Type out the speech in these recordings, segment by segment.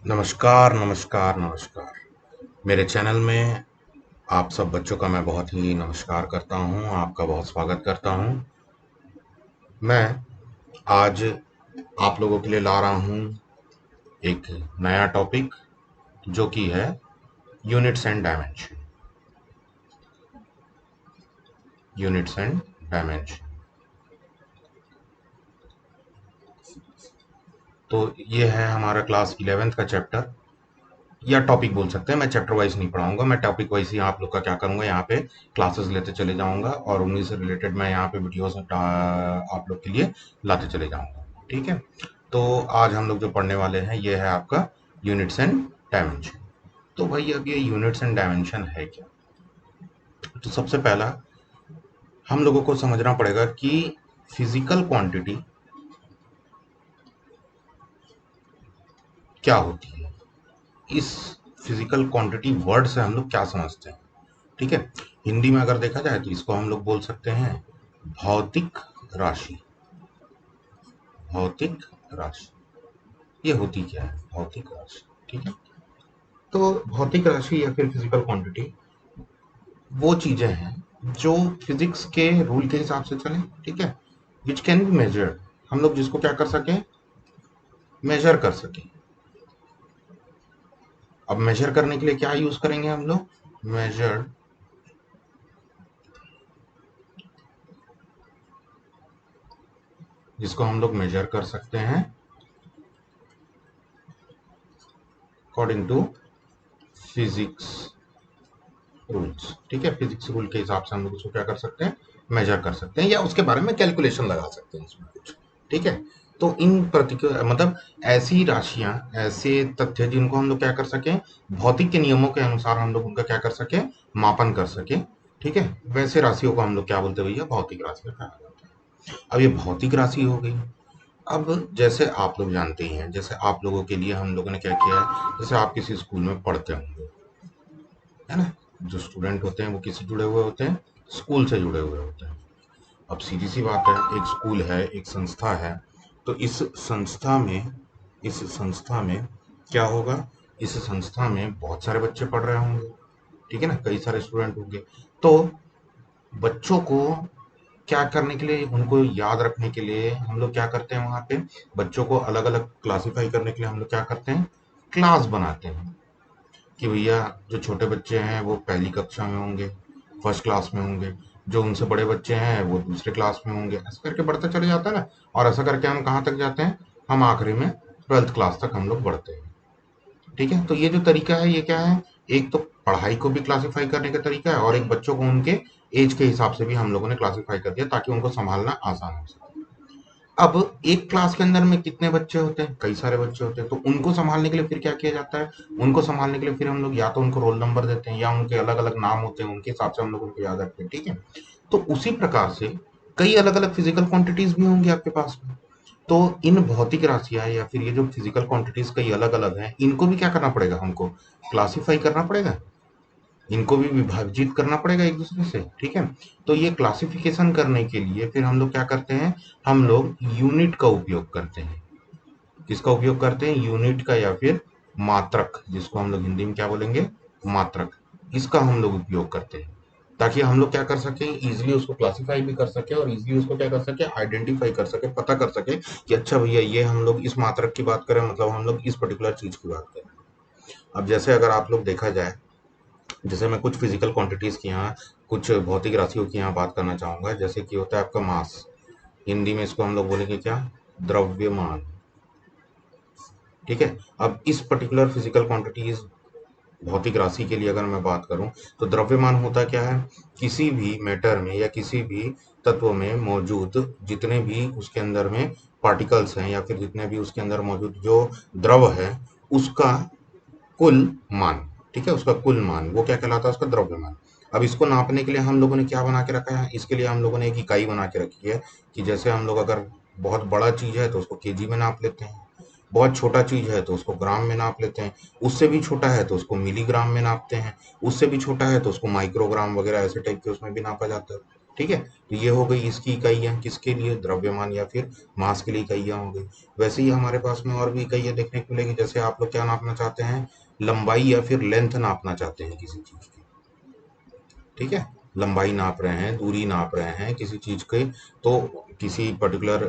नमस्कार, नमस्कार, नमस्कार। मेरे चैनल में आप सब बच्चों का मैं बहुत ही नमस्कार करता हूँ, आपका बहुत स्वागत करता हूँ। मैं आज आप लोगों के लिए ला रहा हूँ एक नया टॉपिक जो कि है units and dimension. Units and dimension. तो ये है हमारा क्लास 11th का चैप्टर या टॉपिक बोल सकते हैं। मैं चैप्टर वाइज नहीं पढ़ाऊंगा, मैं टॉपिक वाइज ही आप लोग का क्या करूंगा, यहाँ पे क्लासेस लेते चले जाऊंगा और उन्हीं से रिलेटेड मैं यहाँ पे वीडियोस आप लोग के लिए लाते चले जाऊंगा। ठीक है। तो आज हम लोग जो पढ़ने वाले हैं ये है आपका यूनिट्स एंड डायमेंशन। तो भाई अब ये यूनिट्स एंड डायमेंशन है क्या? तो सबसे पहला हम लोगों को समझना पड़ेगा कि फिजिकल क्वांटिटी क्या होती है। इस फिजिकल क्वांटिटी वर्ड से हम लोग क्या समझते हैं? ठीक है। हिंदी में अगर देखा जाए तो इसको हम लोग बोल सकते हैं भौतिक राशि। भौतिक राशि ये होती क्या है? भौतिक राशि। ठीक है। तो भौतिक राशि या फिर फिजिकल क्वांटिटी वो चीजें हैं जो फिजिक्स के रूल के हिसाब से चले। ठीक है। Which can be measured. हम लोग जिसको क्या कर सकें? मेजर कर सकें। अब मेजर करने के लिए क्या यूज करेंगे हम लोग? मेजर्ड, जिसको हम लोग मेजर कर सकते हैं अकॉर्डिंग टू फिजिक्स रूल्स। ठीक है। फिजिक्स रूल के हिसाब से हम लोग उसको क्या कर सकते हैं? मेजर कर सकते हैं या उसके बारे में कैलकुलेशन लगा सकते हैं इसमें कुछ। ठीक है। तो इन प्रतिक्रिया मतलब ऐसी राशियां, ऐसे तथ्य जिनको हम लोग क्या कर सकें, भौतिक के नियमों के अनुसार हम लोग उनका क्या कर सकें, मापन कर सकें। ठीक है। वैसे राशियों को हम लोग क्या बोलते हैं भैया? भौतिक राशियां कहा जाता है। अब ये भौतिक राशि हो गई। अब जैसे आप लोग जानते ही हैं, जैसे आप लोगों के लिए हम लोगों ने क्या किया है, जैसे आप किसी स्कूल में पढ़ते होंगे, है ना? जो स्टूडेंट होते हैं वो किससे जुड़े हुए होते हैं? स्कूल से जुड़े हुए होते हैं। अब सीधी सी बात है, एक स्कूल है, एक संस्था है। तो इस संस्था में क्या होगा? इस संस्था में बहुत सारे बच्चे पढ़ रहे होंगे। ठीक है ना? कई सारे स्टूडेंट होंगे। तो बच्चों को क्या करने के लिए, उनको याद रखने के लिए हम लोग क्या करते हैं? वहां पे बच्चों को अलग अलग क्लासिफाई करने के लिए हम लोग क्या करते हैं? क्लास बनाते हैं कि भैया जो छोटे बच्चे हैं वो पहली कक्षा में होंगे, फर्स्ट क्लास में होंगे। जो उनसे बड़े बच्चे हैं वो दूसरे क्लास में होंगे। ऐसा करके बढ़ता चले जाता है ना। और ऐसा करके हम कहाँ तक जाते हैं? हम आखिरी में 12th क्लास तक हम लोग बढ़ते हैं। ठीक है। तो ये जो तरीका है ये क्या है? एक तो पढ़ाई को भी क्लासिफाई करने का तरीका है और एक बच्चों को उनके एज के हिसाब से भी हम लोगों ने क्लासिफाई कर दिया ताकि उनको संभालना आसान हो सके। अब एक क्लास के अंदर में कितने बच्चे होते हैं? कई सारे बच्चे होते हैं। तो उनको संभालने के लिए फिर क्या किया जाता है? उनको संभालने के लिए फिर हम लोग या तो उनको रोल नंबर देते हैं या उनके अलग अलग नाम होते हैं, उनके हिसाब से हम लोग उनको याद रखते हैं। ठीक है। तो उसी प्रकार से कई अलग अलग फिजिकल क्वांटिटीज भी होंगी आपके पास में। तो इन भौतिक राशियां या फिर ये जो फिजिकल क्वांटिटीज कई अलग अलग हैं, इनको भी क्या करना पड़ेगा? हमको क्लासिफाई करना पड़ेगा, इनको भी विभाजित करना पड़ेगा एक दूसरे से। ठीक है। तो ये क्लासिफिकेशन करने के लिए फिर हम लोग क्या करते हैं? हम लोग यूनिट का उपयोग करते हैं। किसका उपयोग करते हैं? यूनिट का या फिर मात्रक, जिसको हम लोग हिंदी में क्या बोलेंगे? मात्रक। इसका हम लोग उपयोग करते हैं ताकि हम लोग क्या कर सकें? इजीली उसको क्लासिफाई भी कर सके और इजीली उसको क्या कर सके? आइडेंटिफाई कर सके, पता कर सके कि अच्छा भैया ये हम लोग इस मात्रक की बात करें, मतलब हम लोग इस पर्टिकुलर चीज की बात करें। अब जैसे अगर आप लोग देखा जाए, जैसे मैं कुछ फिजिकल क्वांटिटीज की यहाँ, कुछ भौतिक राशियों की यहाँ बात करना चाहूंगा। जैसे कि होता है आपका मास, हिंदी में इसको हम लोग बोलेंगे क्या? द्रव्यमान। ठीक है। अब इस पर्टिकुलर फिजिकल क्वांटिटीज भौतिक राशि के लिए अगर मैं बात करूं तो द्रव्यमान होता क्या है? किसी भी मैटर में या किसी भी तत्व में मौजूद जितने भी उसके अंदर में पार्टिकल्स हैं या फिर जितने भी उसके अंदर मौजूद जो द्रव है, उसका कुल मान। ठीक है। उसका कुल मान वो क्या कहलाता है? उसका द्रव्यमान। अब इसको नापने के लिए हम लोगों ने क्या बना के रखा है? इसके लिए हम लोगों ने एक इकाई बना के रखी है कि जैसे हम लोग अगर बहुत बड़ा चीज है तो उसको केजी में नाप लेते हैं, बहुत छोटा चीज है तो उसको ग्राम में नाप लेते हैं, उससे भी छोटा है तो उसको मिलीग्राम में नापते हैं, उससे भी छोटा है तो उसको माइक्रोग्राम वगैरह ऐसे टाइप के उसमें भी नापा जाता है। ठीक है, तो ये हो गई इसकी इकाइयाँ, किसके लिए, द्रव्यमान या फिर मास के लिए इकाइयाँ हो गई। वैसे ही हमारे पास में और भी इकाइयाँ देखने को मिलेगी, जैसे आप लोग क्या नापना चाहते हैं, लंबाई या फिर लेंथ नापना चाहते हैं किसी चीज की, ठीक है, लंबाई नाप रहे हैं, दूरी नाप रहे हैं किसी चीज के, तो किसी पर्टिकुलर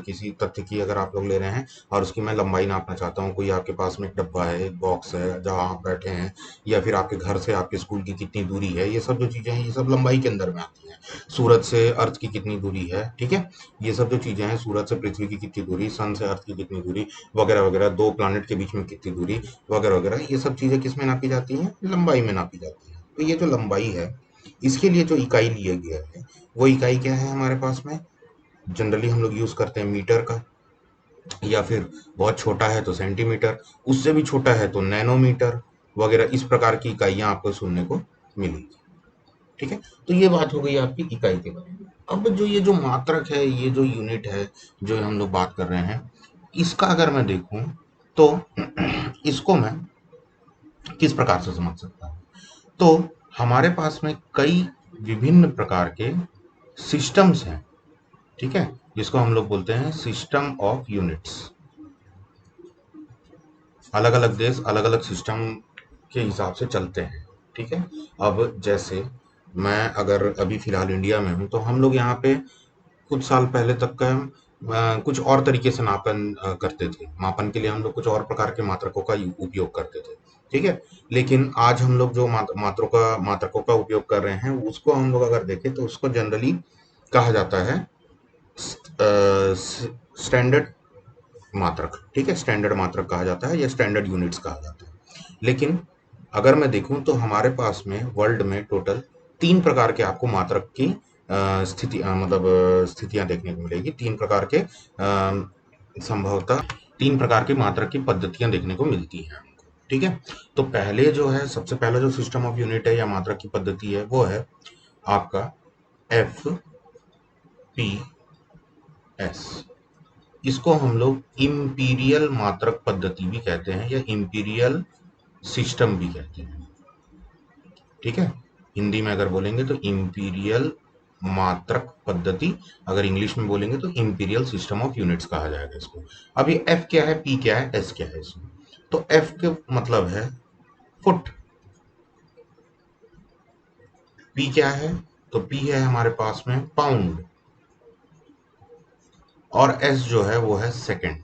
किसी तथ्य की अगर आप लोग ले रहे हैं और उसकी मैं लंबाई नापना चाहता हूँ, कोई आपके पास में एक डब्बा है, एक बॉक्स है जहाँ आप बैठे हैं, या फिर आपके घर से आपके स्कूल की कितनी दूरी है, ये सब जो चीजें हैं ये सब लंबाई के अंदर में आती हैं। सूरज से अर्थ की कितनी दूरी है, ठीक है, ये सब जो चीजें हैं, सूरज से पृथ्वी की कितनी दूरी, सन से अर्थ की कितनी दूरी, वगैरह वगैरह, दो प्लानिट के बीच में कितनी दूरी, वगैरह वगैरह, ये सब चीजें किस में नापी जाती हैं, लंबाई में नापी जाती हैं। तो ये जो लंबाई है, इसके लिए जो इकाई लिया गया है, वो इकाई क्या है हमारे पास में, जनरली हम लोग यूज करते हैं मीटर का, या फिर बहुत छोटा है तो सेंटीमीटर, उससे भी छोटा है तो नैनोमीटर, वगैरह इस प्रकार की इकाइयां आपको सुनने को मिलेगी। ठीक है, तो ये बात हो गई आपकी इकाई के बारे में। अब जो ये जो मात्रक है, ये जो यूनिट है, जो हम लोग बात कर रहे हैं, इसका अगर मैं देखूं तो इसको मैं किस प्रकार से समझ सकता हूं, तो हमारे पास में कई विभिन्न प्रकार के सिस्टम्स हैं, ठीक है, जिसको हम लोग बोलते हैं सिस्टम ऑफ यूनिट्स। अलग अलग देश अलग अलग सिस्टम के हिसाब से चलते हैं, ठीक है। अब जैसे मैं अगर अभी फिलहाल इंडिया में हूँ, तो हम लोग यहाँ पे कुछ साल पहले तक का कुछ और तरीके से मापन करते थे, मापन के लिए हम लोग कुछ और प्रकार के मात्रकों का उपयोग करते थे, ठीक है। लेकिन आज हम लोग जो मात्रकों का उपयोग कर रहे हैं, उसको हम लोग अगर देखें तो उसको जनरली कहा जाता है स्टैंडर्ड मात्रक, ठीक है, स्टैंडर्ड मात्रक कहा जाता है या स्टैंडर्ड यूनिट्स कहा जाता है। लेकिन अगर मैं देखूं तो हमारे पास में वर्ल्ड में टोटल 3 प्रकार के आपको मात्रक की मतलब स्थितियां देखने को मिलेगी, 3 प्रकार के संभवतः 3 प्रकार की मात्रक की पद्धतियां देखने को मिलती हैं हमको, ठीक है। तो पहले जो है, सबसे पहला जो सिस्टम ऑफ यूनिट है या मात्रक की पद्धति है, वो है आपका एफ पी एस। इसको हम लोग इम्पीरियल मात्रक पद्धति भी कहते हैं या इम्पीरियल सिस्टम भी कहते हैं, ठीक है। हिंदी में अगर बोलेंगे तो इम्पीरियल मात्रक पद्धति, अगर इंग्लिश में बोलेंगे तो इम्पीरियल सिस्टम ऑफ यूनिट्स कहा जाएगा इसको। अब ये एफ क्या है, पी क्या है, एस क्या है इसमें, तो एफ के मतलब है फुट, पी क्या है, तो पी है हमारे पास में पाउंड, और एस जो है वो है सेकंड,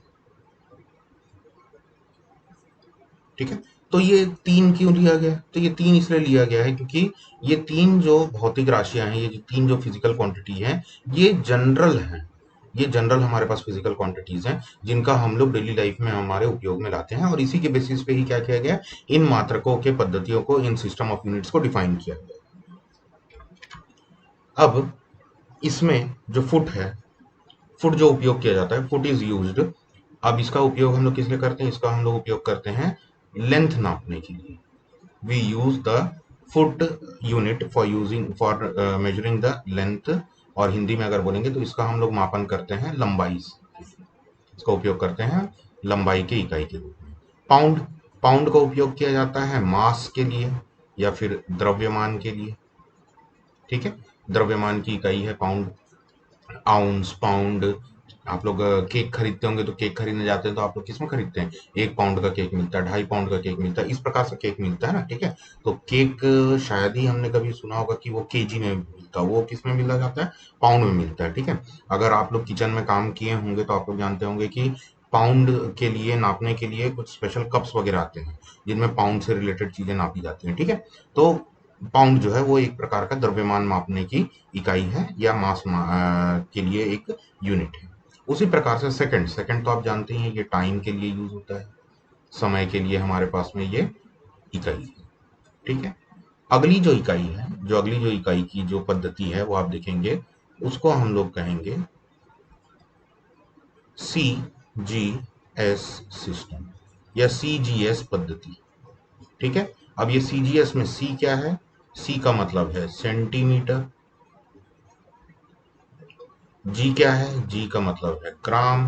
ठीक है। तो ये 3 क्यों लिया गया, तो ये 3 इसलिए लिया गया है क्योंकि ये 3 जो भौतिक राशियां हैं, ये जो 3 जो फिजिकल क्वांटिटी हैं, ये जनरल हैं, ये जनरल हमारे पास फिजिकल क्वांटिटीज हैं, जिनका हम लोग डेली लाइफ में हमारे उपयोग में लाते हैं, और इसी के बेसिस पे ही क्या किया गया, इन मात्रकों के पद्धतियों को, इन सिस्टम ऑफ यूनिट्स को डिफाइन किया गया। अब इसमें जो फुट है, फुट जो उपयोग किया जाता है, फुट इज यूज्ड। अब इसका उपयोग हम लोग किस लिए करते हैं, इसका हम लोग उपयोग करते हैं लेंथ नापने के लिए। we use the foot unit for measuring the length, और हिंदी में अगर बोलेंगे तो इसका हम लोग मापन करते हैं लंबाई से, इसका उपयोग करते हैं लंबाई की इकाई के रूप में। पाउंड, पाउंड का उपयोग किया जाता है मास के लिए या फिर द्रव्यमान के लिए, ठीक है, द्रव्यमान की इकाई है पाउंड। आउंस, पाउंड, आप लोग केक खरीदते होंगे, तो केक खरीदने जाते हैं तो आप लोग किसमें खरीदते हैं, 1 पाउंड का केक मिलता है, 2.5 पाउंड का केक मिलता है, इस प्रकार से केक मिलता है ना, ठीक है। तो केक शायद ही हमने कभी सुना होगा कि वो केजी में मिलता है, वो किस में मिला जाता है, पाउंड में मिलता है, ठीक है। अगर आप लोग किचन में काम किए होंगे तो आप लोग जानते होंगे कि पाउंड के लिए, नापने के लिए कुछ स्पेशल कप्स वगैरह आते हैं, जिनमें पाउंड से रिलेटेड चीजें नापी जाती हैं, ठीक है। तो पाउंड जो है वो एक प्रकार का द्रव्यमान मापने की इकाई है या के लिए एक यूनिट है। उसी प्रकार से सेकंड, सेकंड तो आप जानते ही हैं, ये टाइम के लिए यूज होता है, समय के लिए हमारे पास में ये इकाई है, ठीक है। अगली जो इकाई है, जो अगली जो इकाई की जो पद्धति है, वो आप देखेंगे, उसको हम लोग कहेंगे सी जी एस सिस्टम या सी जी एस पद्धति, ठीक है। अब ये सी जी एस में सी क्या है, सी का मतलब है सेंटीमीटर, जी क्या है, जी का मतलब है ग्राम,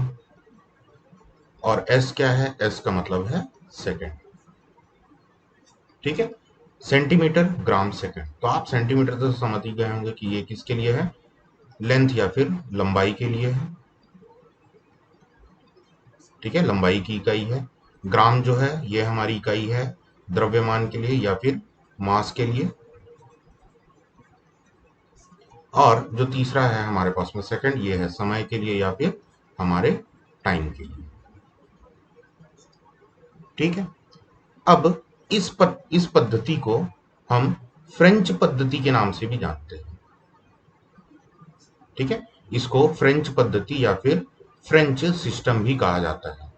और एस क्या है, एस का मतलब है सेकंड, ठीक है। Centimetre gram second. तो आप सेंटीमीटर तो समझ ही गए होंगे कि ये किसके लिए है, लेंथ या फिर लंबाई के लिए है। ठीक है, लंबाई की इकाई है। ग्राम जो है ये हमारी इकाई है द्रव्यमान के लिए या फिर मास के लिए। और जो तीसरा है हमारे पास में सेकंड, ये है समय के लिए या फिर हमारे टाइम के लिए। ठीक है, अब इस पद्धति को हम फ्रेंच पद्धति के नाम से भी जानते हैं। ठीक है, इसको फ्रेंच पद्धति या फिर फ्रेंच सिस्टम भी कहा जाता है।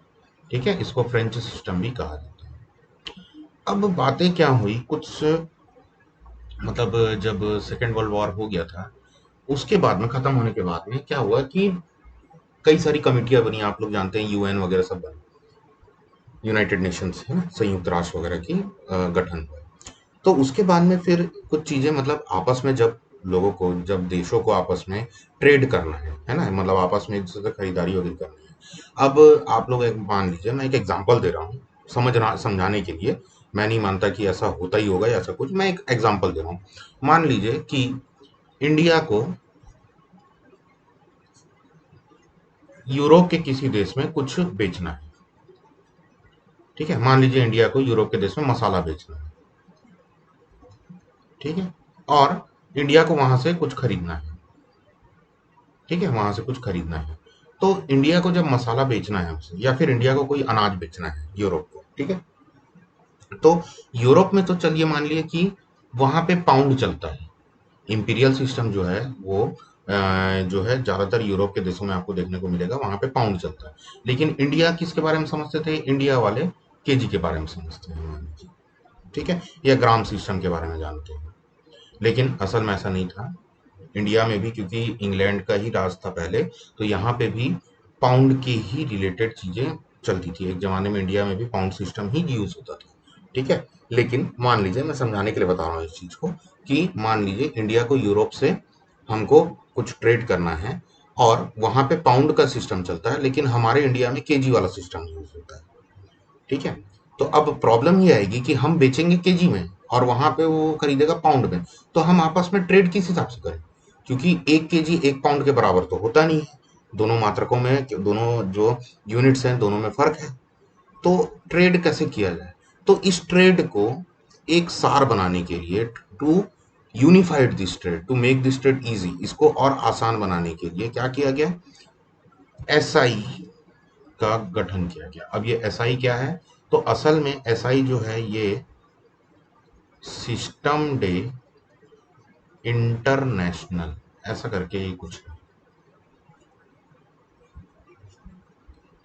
ठीक है, इसको फ्रेंच सिस्टम भी कहा जाता है। अब बातें क्या हुई कुछ, मतलब जब सेकेंड वर्ल्ड वॉर हो गया था, उसके बाद में खत्म होने के बाद में क्या हुआ कि कई सारी कमेटियां बनी। आप लोग जानते हैं यूएन वगैरह सब बनी, यूनाइटेड नेशंस है ना, संयुक्त राष्ट्र वगैरह की गठन हुआ। तो उसके बाद में फिर कुछ चीजें, मतलब आपस में जब लोगों को, जब देशों को आपस में ट्रेड करना है ना, मतलब आपस में एक दूसरे से खरीदारी वगैरह करनी है। अब आप लोग एक मान लीजिए, मैं एक एग्जांपल दे रहा हूँ समझना समझाने के लिए। मैं नहीं मानता कि ऐसा होता ही होगा या ऐसा कुछ, मैं एक एग्जांपल दे रहा हूँ। मान लीजिए कि इंडिया को यूरोप के किसी देश में कुछ बेचना है। ठीक है, मान लीजिए इंडिया को यूरोप के देश में मसाला बेचना है। ठीक है, और इंडिया को वहां से कुछ खरीदना है। ठीक है, वहां से कुछ खरीदना है। तो इंडिया को जब मसाला बेचना है उसे, या फिर इंडिया को कोई अनाज बेचना है यूरोप को, ठीक है, तो यूरोप में तो चलिए मान लिए कि वहां पे पाउंड चलता है। इंपीरियल सिस्टम जो है वो जो है ज्यादातर यूरोप के देशों में आपको देखने को मिलेगा, वहां पे पाउंड चलता है। लेकिन इंडिया किसके बारे में समझते थे, इंडिया वाले केजी के बारे में समझते हैं मान लीजिए। ठीक है, या ग्राम सिस्टम के बारे में जानते हैं। लेकिन असल में ऐसा नहीं था। इंडिया में भी क्योंकि इंग्लैंड का ही राज था पहले, तो यहाँ पे भी पाउंड के ही रिलेटेड चीजें चलती थी। एक जमाने में इंडिया में भी पाउंड सिस्टम ही यूज होता था। ठीक है, लेकिन मान लीजिए, मैं समझाने के लिए बता रहा हूँ इस चीज को, कि मान लीजिए इंडिया को यूरोप से हमको कुछ ट्रेड करना है, और वहां पे पाउंड का सिस्टम चलता है, लेकिन हमारे इंडिया में केजी वाला सिस्टम यूज होता है। ठीक है, तो अब प्रॉब्लम ये आएगी कि हम बेचेंगे केजी में और वहां पे वो खरीदेगा पाउंड में, तो हम आपस में ट्रेड किस हिसाब से करें, क्योंकि एक केजी एक पाउंड के बराबर तो होता नहीं है। दोनों मात्रकों में, दोनों जो यूनिट्स हैं दोनों में फर्क है। तो ट्रेड कैसे किया जाए, तो इस ट्रेड को एक सार बनाने के लिए, to unified this trade, to make this trade easy, इसको और आसान बनाने के लिए क्या किया गया, एसआई का गठन किया गया। अब ये एसआई क्या है, तो असल में एसआई जो है ये सिस्टम डे इंटरनेशनल, ऐसा करके ये कुछ है।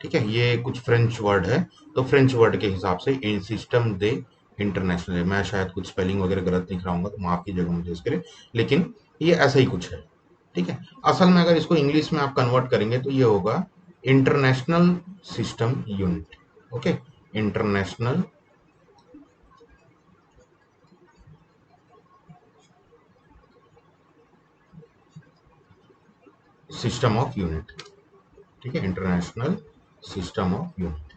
ठीक है, ये कुछ फ्रेंच वर्ड है, तो फ्रेंच वर्ड के हिसाब से इन सिस्टम डे इंटरनेशनल है। मैं शायद कुछ स्पेलिंग वगैरह गलत लिख रहा हूँ तो माफ कीजिएगा मुझे इसके लिए, लेकिन ये ऐसा ही कुछ है। ठीक है, असल में अगर इसको इंग्लिश में आप कन्वर्ट करेंगे तो ये होगा international system unit. Okay, international system of unit. ठीक है, इंटरनेशनल सिस्टम ऑफ यूनिट,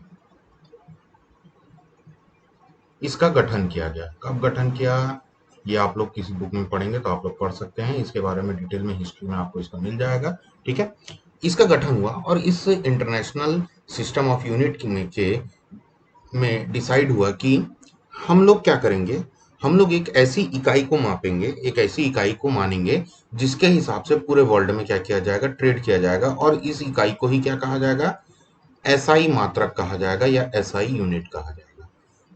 इसका गठन किया गया। कब गठन किया, ये आप लोग किसी बुक में पढ़ेंगे तो आप लोग पढ़ सकते हैं, इसके बारे में डिटेल में हिस्ट्री में आपको इसका मिल जाएगा। ठीक है, इसका गठन हुआ और इस इंटरनेशनल सिस्टम ऑफ यूनिट में डिसाइड हुआ कि हम लोग क्या करेंगे, हम लोग एक ऐसी इकाई को मापेंगे, एक ऐसी इकाई को मानेंगे जिसके हिसाब से पूरे वर्ल्ड में क्या किया जाएगा, ट्रेड किया जाएगा, और इस इकाई को ही क्या कहा जाएगा, एसआई मात्रक कहा जाएगा या एसआई यूनिट कहा जाएगा।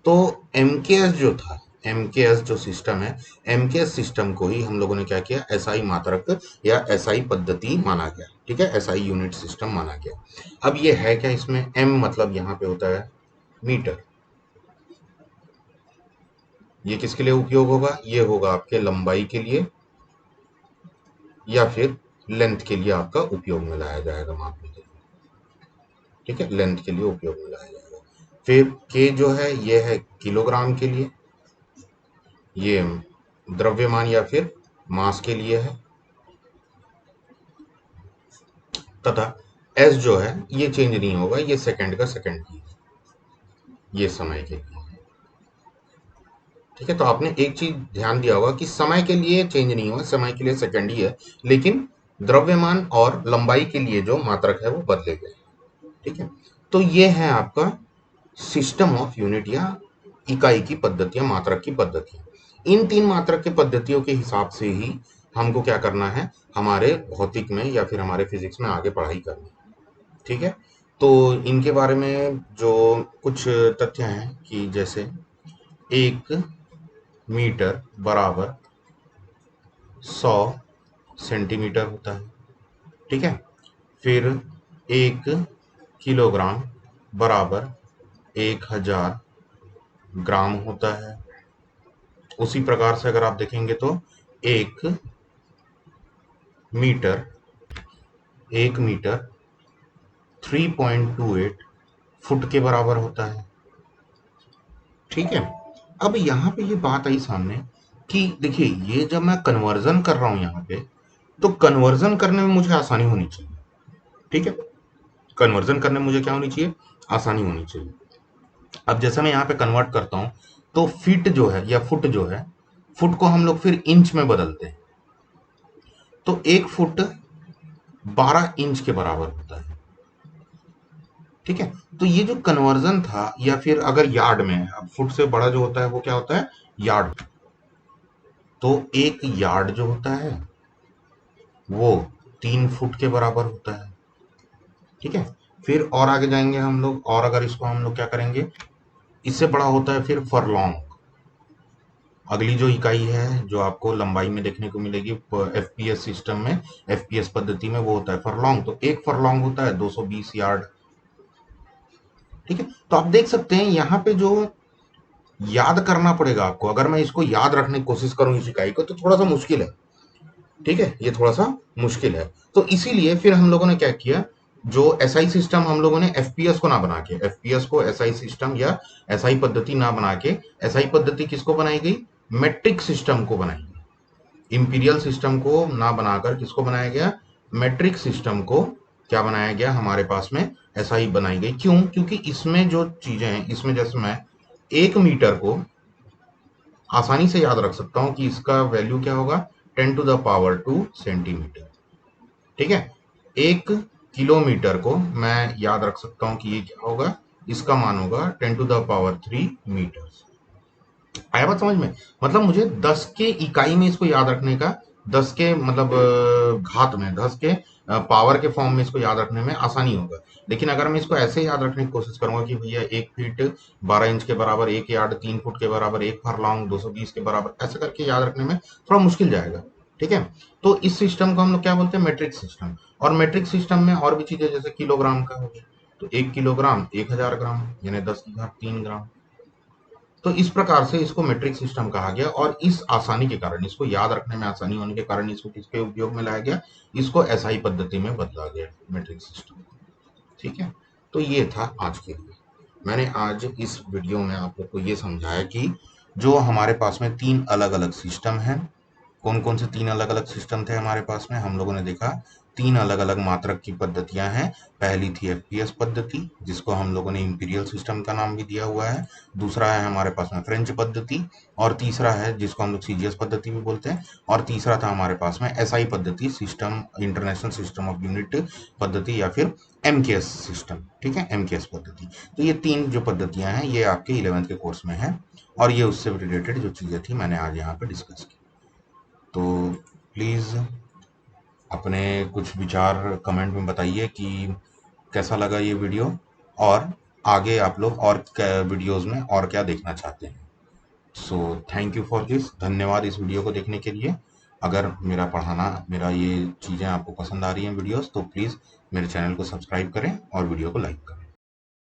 तो एमकेएस जो था, एमकेएस जो सिस्टम है, एमकेएस सिस्टम को ही हम लोगों ने क्या किया, एसआई मात्रक या एसआई पद्धति माना गया। ठीक है, एसआई यूनिट सिस्टम माना गया। अब ये है क्या, इसमें एम मतलब यहाँ पे होता है मीटर। ये किसके लिए उपयोग होगा, ये होगा आपके लंबाई के लिए या फिर लेंथ के लिए आपका उपयोग में लाया जाएगा मापने के लिए। ठीक है, लेंथ के लिए उपयोग में लाया जाएगा। फिर के जो है ये है किलोग्राम के लिए, ये द्रव्यमान या फिर मास के लिए है। तथा एस जो है ये चेंज नहीं होगा, ये सेकंड का सेकंड की है, ये समय के लिए है। ठीक है, तो आपने एक चीज ध्यान दिया होगा कि समय के लिए चेंज नहीं हुआ, समय के लिए सेकंड ही है, लेकिन द्रव्यमान और लंबाई के लिए जो मात्रक है वो बदले गए। ठीक है, तो ये है आपका सिस्टम ऑफ यूनिट या इकाई की पद्धतियां, मात्रक की पद्धतियां। इन तीन मात्रक की पद्धतियों के हिसाब से ही हमको क्या करना है, हमारे भौतिक में या फिर हमारे फिजिक्स में आगे पढ़ाई करनी है। ठीक है, तो इनके बारे में जो कुछ तथ्य हैं कि जैसे 1 मीटर बराबर 100 सेंटीमीटर होता है। ठीक है, फिर 1 किलोग्राम बराबर 1000 ग्राम होता है। उसी प्रकार से अगर आप देखेंगे तो 1 मीटर 1 मीटर 3.28 फुट के बराबर होता है। ठीक है, अब यहाँ पे ये बात आई सामने कि देखिए, ये जब मैं कन्वर्जन कर रहा हूं यहाँ पे, तो कन्वर्जन करने में मुझे आसानी होनी चाहिए। ठीक है, कन्वर्जन करने में मुझे क्या होनी चाहिए, आसानी होनी चाहिए। अब जैसे मैं यहाँ पे कन्वर्ट करता हूं, तो फीट जो है या फुट जो है, फुट को हम लोग फिर इंच में बदलते हैं, तो 1 फुट 12 इंच के बराबर होता है। ठीक है, तो ये जो कन्वर्जन था, या फिर अगर यार्ड में, अब फुट से बड़ा जो होता है वो क्या होता है, यार्ड। तो 1 यार्ड जो होता है वो 3 फुट के बराबर होता है। ठीक है, फिर और आगे जाएंगे हम लोग, और अगर इसको हम लोग क्या करेंगे, इससे बड़ा होता है फिर फरलॉन्ग। अगली जो इकाई है जो आपको लंबाई में देखने को मिलेगी एफपीएस सिस्टम में, एफपीएस पद्धति में, वो होता है फरलॉन्ग। तो 1 फरलॉन्ग होता है 220 यार्ड। ठीक है, तो आप देख सकते हैं यहाँ पे जो याद करना पड़ेगा आपको, अगर मैं इसको याद रखने की कोशिश करूं इस इकाई को, तो थोड़ा सा मुश्किल है। ठीक है, ये थोड़ा सा मुश्किल है, तो इसीलिए फिर हम लोगों ने क्या किया, जो एसआई सिस्टम हम लोगों ने एफपीएस को ना बना के, एफपीएस को एसआई सिस्टम या एसआई पद्धति ना बना के, एसआई पद्धति किसको बनाई गई, मेट्रिक सिस्टम को बनाई गई। इंपीरियल सिस्टम को ना बनाकर किसको बनाया गया, मेट्रिक सिस्टम को क्या बनाया गया, हमारे पास में एसआई बनाई गई। क्यों, क्योंकि इसमें जो चीजें हैं, इसमें जैसे मैं 1 मीटर को आसानी से याद रख सकता हूं कि इसका वैल्यू क्या होगा, 10⁻²सेंटीमीटर। ठीक है, 1 किलोमीटर को मैं याद रख सकता हूं कि ये क्या होगा, इसका मान होगा 10⁻³ मीटर। आया बात समझ में, मतलब मुझे 10 के इकाई में इसको याद रखने का, 10 के मतलब घात में, 10 के पावर के फॉर्म में इसको याद रखने में आसानी होगा। लेकिन अगर मैं इसको ऐसे याद रखने की कोशिश करूंगा कि भैया 1 फीट 12 इंच के बराबर 1 यार्ड, 3 फुट के बराबर 1 फरलॉन्ग, 220 के बराबर, ऐसे करके याद रखने में थोड़ा मुश्किल जाएगा। ठीक है, तो इस सिस्टम को हम लोग क्या बोलते हैं, मैट्रिक सिस्टम। और मैट्रिक सिस्टम में और भी चीजें, जैसे किलोग्राम का हो गया, तो 1 किलोग्राम 1000 ग्राम, यानी 10⁻³ तो इस प्रकार से इसको मेट्रिक सिस्टम कहा गया, और इस आसानी के कारण, इसको याद रखने में आसानी होने के कारण, इसको किसके उपयोग में लाया गया, इसको एसआई पद्धति में बदला गया, मेट्रिक सिस्टम। ठीक है, तो ये था आज के लिए। मैंने आज इस वीडियो में आप लोग को ये समझाया कि जो हमारे पास में 3 अलग अलग सिस्टम हैं, कौन कौन से 3 अलग अलग सिस्टम थे हमारे पास में, हम लोगों ने देखा 3 अलग अलग मात्रक की पद्धतियां हैं। पहली थी एफपीएस पद्धति, जिसको हम लोगों ने इंपीरियल सिस्टम का नाम भी दिया हुआ है। दूसरा है हमारे पास में फ्रेंच पद्धति, और तीसरा है जिसको हम लोग सीजीएस पद्धति भी बोलते हैं, और तीसरा था हमारे पास में एसआई पद्धति, system international system of unit पद्धति, या फिर एमकेएस सिस्टम। ठीक है, एमकेएस पद्धति। तो ये 3 जो पद्धतियां हैं, ये आपके 11th के कोर्स में है, और ये उससे रिलेटेड जो चीजें थी मैंने आज यहाँ पे डिस्कस की। तो प्लीज़ अपने कुछ विचार कमेंट में बताइए कि कैसा लगा ये वीडियो, और आगे आप लोग और वीडियोस में और क्या देखना चाहते हैं। So thank you for this, धन्यवाद इस वीडियो को देखने के लिए। अगर मेरा पढ़ाना, मेरा ये चीज़ें आपको पसंद आ रही हैं वीडियोस, तो प्लीज़ मेरे चैनल को सब्सक्राइब करें और वीडियो को लाइक करें।